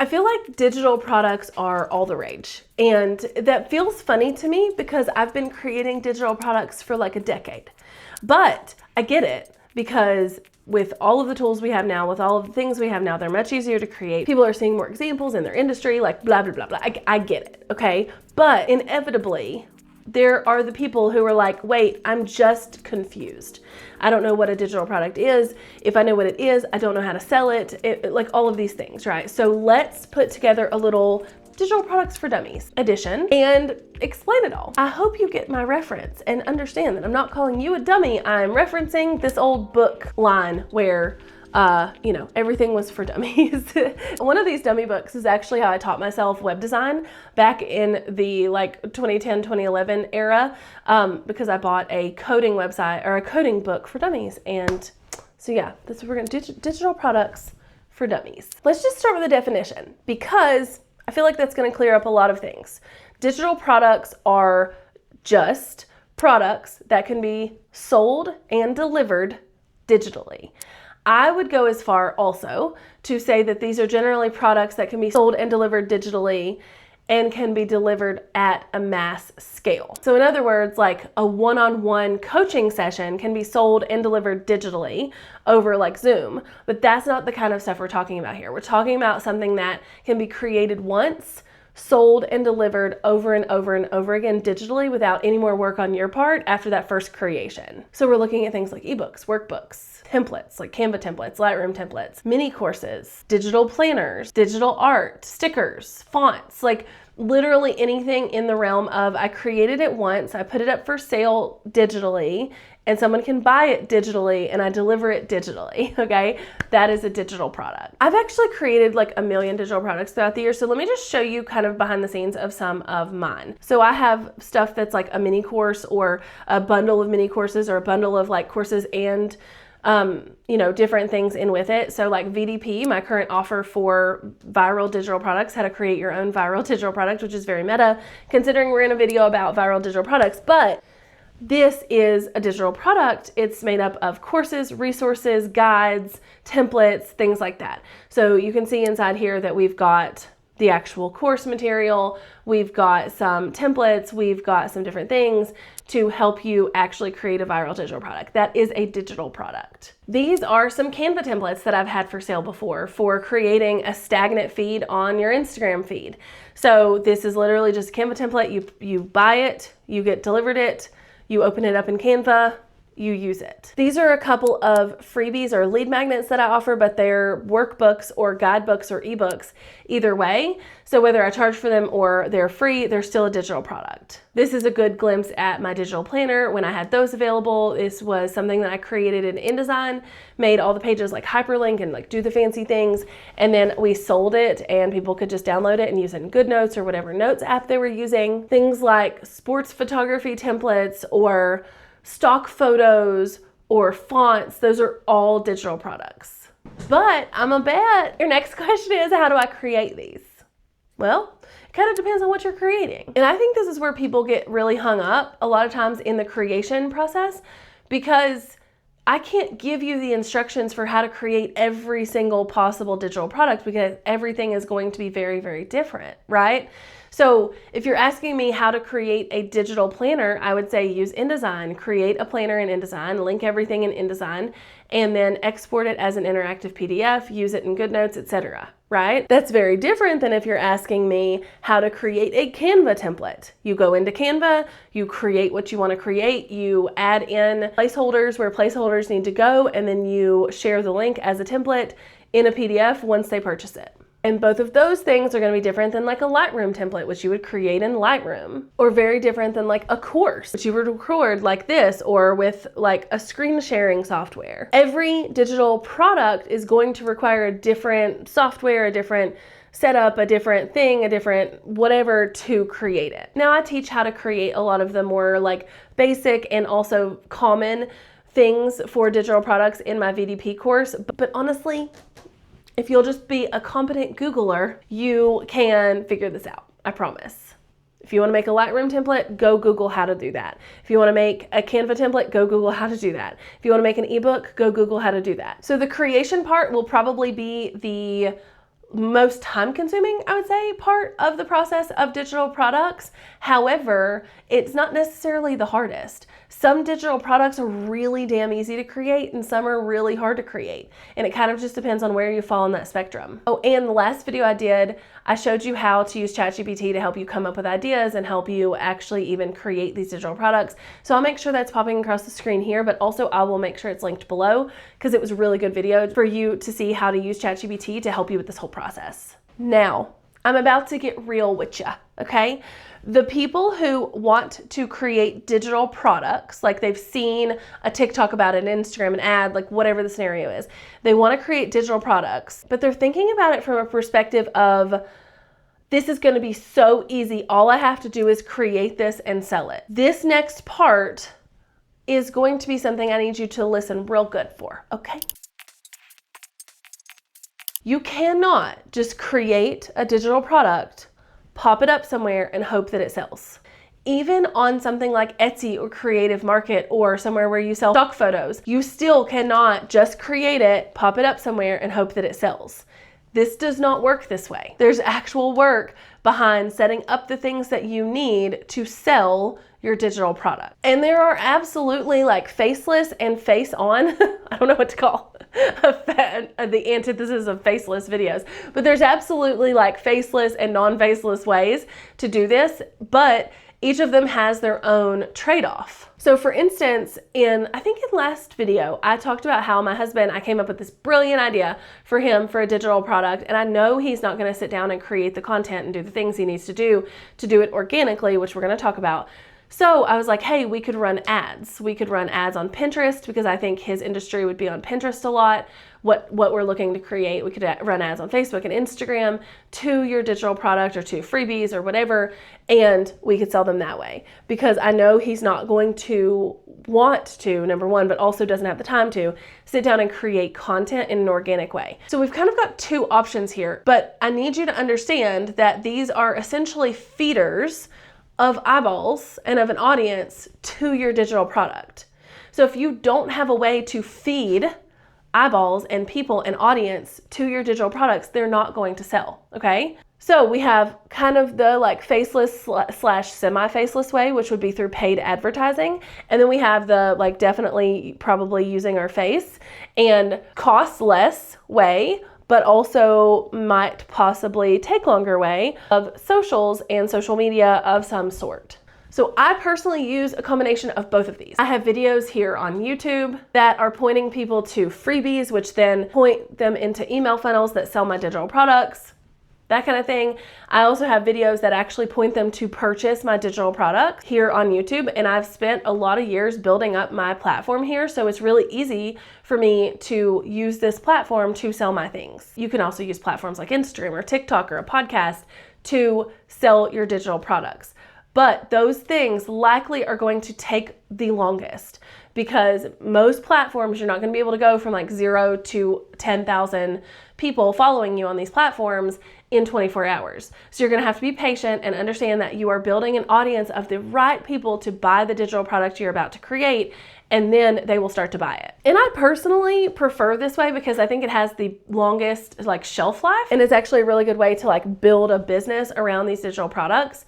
I feel like digital products are all the rage. And that feels funny to me because I've been creating digital products for like a decade. But I get it because with all of the tools we have now, with all of the things we have now, they're much easier to create. People are seeing more examples in their industry, like blah, blah, blah, blah. I get it, okay? But inevitably, there are the people who are like, wait, I'm just confused. I don't know what a digital product is. If I know what it is, I don't know how to sell it, like all of these things, right? So let's put together a little digital products for dummies edition and explain it all. I hope you get my reference and understand that I'm not calling you a dummy. I'm referencing this old book line where everything was for dummies. One of these dummy books is actually how I taught myself web design back in the like 2010, 2011 era, because I bought a coding website or a coding book for dummies. And so yeah, that's what we're gonna do, digital products for dummies. Let's just start with the definition because I feel like that's gonna clear up a lot of things. Digital products are just products that can be sold and delivered digitally. I would go as far also to say that these are generally products that can be sold and delivered digitally and can be delivered at a mass scale. So in other words, like a one-on-one coaching session can be sold and delivered digitally over like Zoom, but that's not the kind of stuff we're talking about here. We're talking about something that can be created once, sold and delivered over and over and over again digitally without any more work on your part after that first creation. So we're looking at things like ebooks, workbooks, templates, like Canva templates, Lightroom templates, mini courses, digital planners, digital art, stickers, fonts, like literally anything in the realm of I created it once, I put it up for sale digitally, and someone can buy it digitally and I deliver it digitally, okay? That is a digital product. I've actually created like a million digital products throughout the year, so let me just show you kind of behind the scenes of some of mine. So I have stuff that's like a mini course or a bundle of mini courses or a bundle of like courses and different things in with it. So like VDP, my current offer for viral digital products, how to create your own viral digital product, which is very meta considering we're in a video about viral digital products, but this is a digital product. It's made up of courses, resources, guides, templates, things like that. So you can see inside here that we've got the actual course material, we've got some templates, we've got some different things to help you actually create a viral digital product. That is a digital product. These are some Canva templates that I've had for sale before for creating a stagnant feed on your Instagram feed. So this is literally just a Canva template. You buy it, you get delivered it, you open it up in Canva, you use it. These are a couple of freebies or lead magnets that I offer, but they're workbooks or guidebooks or ebooks either way. So whether I charge for them or they're free, they're still a digital product. This is a good glimpse at my digital planner when I had those available. This was something that I created in InDesign, made all the pages like hyperlink and like do the fancy things. And then we sold it and people could just download it and use it in GoodNotes or whatever notes app they were using. Things like sports photography templates or stock photos or fonts, those are all digital products. But I'm a bet your next question is, how do I create these? Well, it kind of depends on what you're creating. And I think this is where people get really hung up a lot of times in the creation process, because I can't give you the instructions for how to create every single possible digital product because everything is going to be very, very different, right? So if you're asking me how to create a digital planner, I would say use InDesign, create a planner in InDesign, link everything in InDesign, and then export it as an interactive PDF, use it in GoodNotes, etc. Right? That's very different than if you're asking me how to create a Canva template. You go into Canva, you create what you want to create, you add in placeholders where placeholders need to go, and then you share the link as a template in a PDF once they purchase it. And both of those things are going to be different than like a Lightroom template, which you would create in Lightroom, or very different than like a course, which you would record like this or with like a screen sharing software. Every digital product is going to require a different software, a different setup, a different thing, a different whatever to create it. Now I teach how to create a lot of the more like basic and also common things for digital products in my VDP course, but honestly, if you'll just be a competent Googler, you can figure this out, I promise. If you want to make a Lightroom template, go Google how to do that. If you want to make a Canva template, go Google how to do that. If you want to make an ebook, go Google how to do that. So the creation part will probably be the most time consuming, I would say, part of the process of digital products. However, it's not necessarily the hardest. Some digital products are really damn easy to create and some are really hard to create. And it kind of just depends on where you fall on that spectrum. Oh, and the last video I did, I showed you how to use ChatGPT to help you come up with ideas and help you actually even create these digital products. So I'll make sure that's popping across the screen here, but also I will make sure it's linked below because it was a really good video for you to see how to use ChatGPT to help you with this whole process. Now, I'm about to get real with you, okay? The people who want to create digital products, like they've seen a TikTok about it, an Instagram, an ad, like whatever the scenario is, they want to create digital products, but they're thinking about it from a perspective of, this is going to be so easy. All I have to do is create this and sell it. This next part is going to be something I need you to listen real good for, okay? You cannot just create a digital product, pop it up somewhere, and hope that it sells. Even on something like Etsy or Creative Market or somewhere where you sell stock photos, you still cannot just create it, pop it up somewhere, and hope that it sells. This does not work this way. There's actual work behind setting up the things that you need to sell your digital product. And there are absolutely like faceless and face on, I don't know what to call the antithesis of faceless videos, but there's absolutely like faceless and non-faceless ways to do this, but each of them has their own trade-off. So for instance, I think in last video, I talked about how my husband, I came up with this brilliant idea for him for a digital product, and I know he's not gonna sit down and create the content and do the things he needs to do it organically, which we're gonna talk about. So I was like, hey, we could run ads. We could run ads on Pinterest because I think his industry would be on Pinterest a lot. What we're looking to create, we could run ads on Facebook and Instagram to your digital product or to freebies or whatever, and we could sell them that way. Because I know he's not going to want to, number one, but also doesn't have the time to sit down and create content in an organic way. So we've kind of got two options here, but I need you to understand that these are essentially feeders of eyeballs and of an audience to your digital product. So if you don't have a way to feed eyeballs and people and audience to your digital products, they're not going to sell, okay? So we have kind of the like faceless slash semi-faceless way, which would be through paid advertising. And then we have the like definitely probably using our face and cost less way, but also might possibly take longer way of socials and social media of some sort. So I personally use a combination of both of these. I have videos here on YouTube that are pointing people to freebies, which then point them into email funnels that sell my digital products, that kind of thing. I also have videos that actually point them to purchase my digital products here on YouTube, and I've spent a lot of years building up my platform here, so it's really easy for me to use this platform to sell my things. You can also use platforms like Instagram or TikTok or a podcast to sell your digital products. But those things likely are going to take the longest because most platforms, you're not going to be able to go from like 0 to 10,000 people following you on these platforms in 24 hours. So you're going to have to be patient and understand that you are building an audience of the right people to buy the digital product you're about to create, and then they will start to buy it. And I personally prefer this way because I think it has the longest like shelf life, and it's actually a really good way to like build a business around these digital products.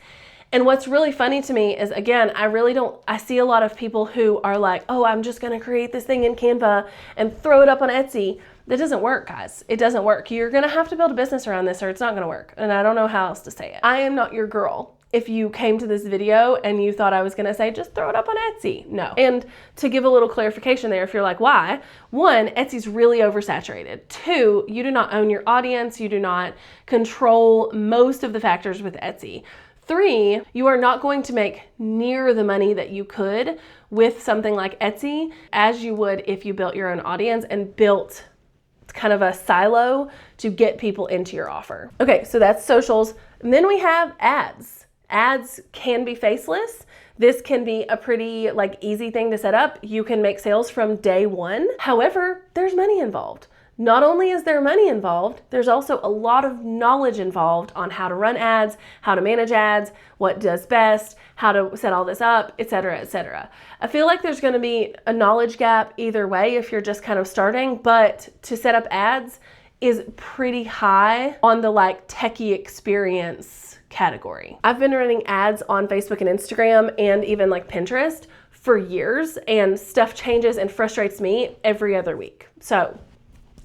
And what's really funny to me is, again, I see a lot of people who are like, oh, I'm just gonna create this thing in Canva and throw it up on Etsy. That doesn't work, guys. It doesn't work. You're gonna have to build a business around this or it's not gonna work. And I don't know how else to say it. I am not your girl. If you came to this video and you thought I was gonna say, just throw it up on Etsy. No. And to give a little clarification there, if you're like, why? One, Etsy's really oversaturated. Two, you do not own your audience. You do not control most of the factors with Etsy. Three, you are not going to make near the money that you could with something like Etsy as you would if you built your own audience and built kind of a silo to get people into your offer. Okay, so that's socials. And then we have ads. Ads can be faceless. This can be a pretty like easy thing to set up. You can make sales from day one. However, there's money involved. Not only is there money involved, there's also a lot of knowledge involved on how to run ads, how to manage ads, what does best, how to set all this up, etc., etc. I feel like there's going to be a knowledge gap either way if you're just kind of starting, but to set up ads is pretty high on the like techie experience category. I've been running ads on Facebook and Instagram and even like Pinterest for years, and stuff changes and frustrates me every other week. So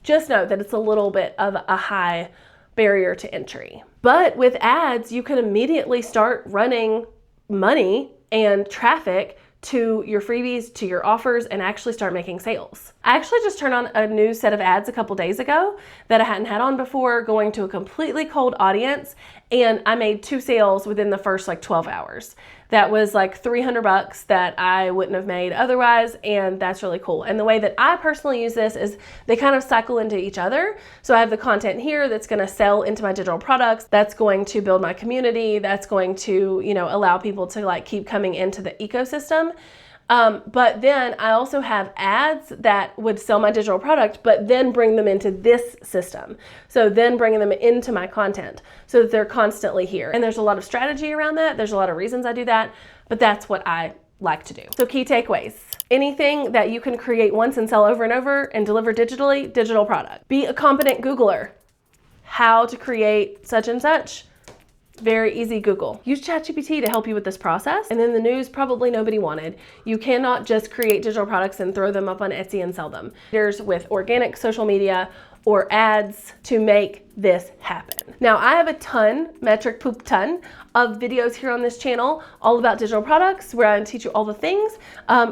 just know that it's a little bit of a high barrier to entry. But with ads, you can immediately start running money and traffic to your freebies, to your offers, and actually start making sales. I actually just turned on a new set of ads a couple days ago that I hadn't had on before, going to a completely cold audience, and I made 2 sales within the first like 12 hours. That was like $300 that I wouldn't have made otherwise, and that's really cool. And the way that I personally use this is they kind of cycle into each other. So I have the content here that's going to sell into my digital products, that's going to build my community, that's going to, you know, allow people to like keep coming into the ecosystem. But then I also have ads that would sell my digital product, but then bring them into this system. So then bringing them into my content so that they're constantly here. And there's a lot of strategy around that. There's a lot of reasons I do that, but that's what I like to do. So key takeaways: anything that you can create once and sell over and over and deliver digitally, digital product. Be a competent Googler. How to create such and such. Very easy Google. Use ChatGPT to help you with this process. And then the news probably nobody wanted. You cannot just create digital products and throw them up on Etsy and sell them. There's with organic social media or ads to make this happen. Now I have a ton, metric poop ton, of videos here on this channel all about digital products where I teach you all the things.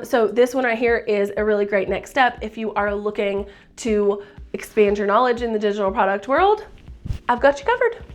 So this one right here is a really great next step if you are looking to expand your knowledge in the digital product world. I've got you covered.